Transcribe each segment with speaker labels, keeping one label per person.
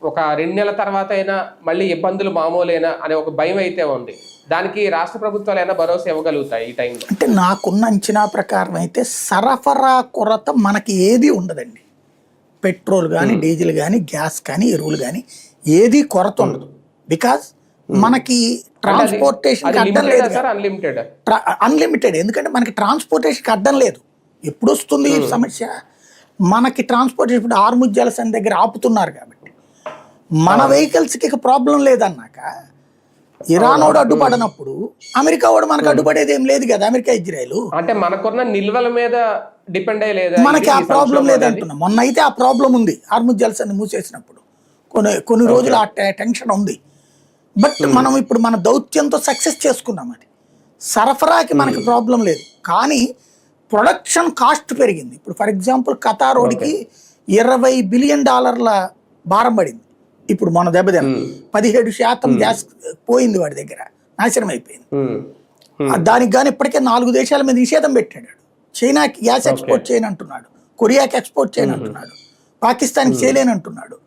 Speaker 1: ఒక 2 నెలల తర్వాత అయినా మళ్ళీ ఇబ్బందులు మామూలేనా అనే ఒక భయం అయితే ఉంది. దానికి రాష్ట్ర ప్రభుత్వాలు అయినా భరోసా ఇవ్వగలుగుతాయి ఈ టైంలో?
Speaker 2: అంటే నాకున్న అంచనా ప్రకారం అయితే సరఫరా కొరత మనకి ఏది ఉండదండి. పెట్రోల్ కానీ, డీజిల్ కానీ, గ్యాస్ కానీ, ఎరువులు కానీ ఏది కొరత ఉండదు. బికాజ్ మనకి ట్రాన్స్పోర్టేషన్కి అడ్డం లేదు. అన్లిమిటెడ్. ఎందుకంటే మనకి ట్రాన్స్పోర్టేషన్కి అడ్డం లేదు. ఎప్పుడు వస్తుంది ఈ సమస్య? మనకి ట్రాన్స్పోర్టేషన్ ఇప్పుడు ఆర్ముజ్ జలసంధి దగ్గర ఆపుతున్నారు కాబట్టి మన వెహికల్స్కి ఇక ప్రాబ్లం లేదన్నాక ఇరాన్ వాడు అడ్డుపడినప్పుడు అమెరికా వాడు మనకు అడ్డుపడేది ఏం లేదు కదా. అమెరికా, ఇజ్రాయెల్ అంటే
Speaker 1: మనకున్న నిల్వల మీద డిపెండ్ అయ్యలేదు,
Speaker 2: మనకి ఆ ప్రాబ్లం లేదంటున్నా. మొన్న అయితే ఆ ప్రాబ్లం ఉంది. ఆర్ముజ్ జలసంధి మూసేసినప్పుడు కొన్ని రోజులు ఆ టెన్షన్ ఉంది. బట్ మనం ఇప్పుడు మన దౌత్యంతో సక్సెస్ చేసుకున్నాం. అది సరఫరాకి మనకి ప్రాబ్లం లేదు. కానీ ప్రొడక్షన్ కాస్ట్ పెరిగింది. ఇప్పుడు ఫర్ ఎగ్జాంపుల్ కతారోడికి $20 బిలియన్ భారం పడింది. ఇప్పుడు మన దెబ్బతిన 17% గ్యాస్ పోయింది వాడి దగ్గర, నాశనం అయిపోయింది. దానికి కానీ ఇప్పటికే 4 దేశాల మీద నిషేధం పెట్టాడు. చైనాకి గ్యాస్ ఎక్స్పోర్ట్ చేయను అంటున్నాడు, కొరియాకి ఎక్స్పోర్ట్ చేయను అంటున్నాడు, పాకిస్తాన్కి చేయలేని అంటున్నాడు.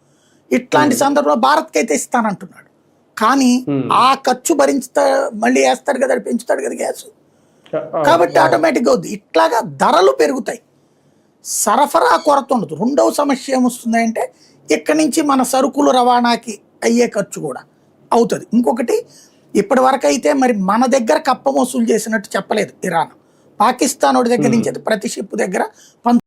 Speaker 2: ఇట్లాంటి సందర్భంలో భారత్కి అయితే ఇస్తానంటున్నాడు. కానీ ఆ ఖర్చు భరించుతా మళ్ళీ వేస్తాడు కదా, పెంచుతాడు కదా గ్యాస్. కాబట్టి ఆటోమేటిక్గా అవుద్ది. ఇట్లాగా ధరలు పెరుగుతాయి, సరఫరా కొరత ఉండదు. రెండవ సమస్య ఏమొస్తుందంటే ఇక్కడి నుంచి మన సరుకులు రవాణాకి అయ్యే ఖర్చు కూడా అవుతుంది. ఇంకొకటి, ఇప్పటి వరకు అయితే మరి మన దగ్గర కప్ప వసూలు చేసినట్టు చెప్పలేదు ఇరాన్. పాకిస్తాన్ వాడి దగ్గర నుంచి అయితే ప్రతి షిప్ దగ్గర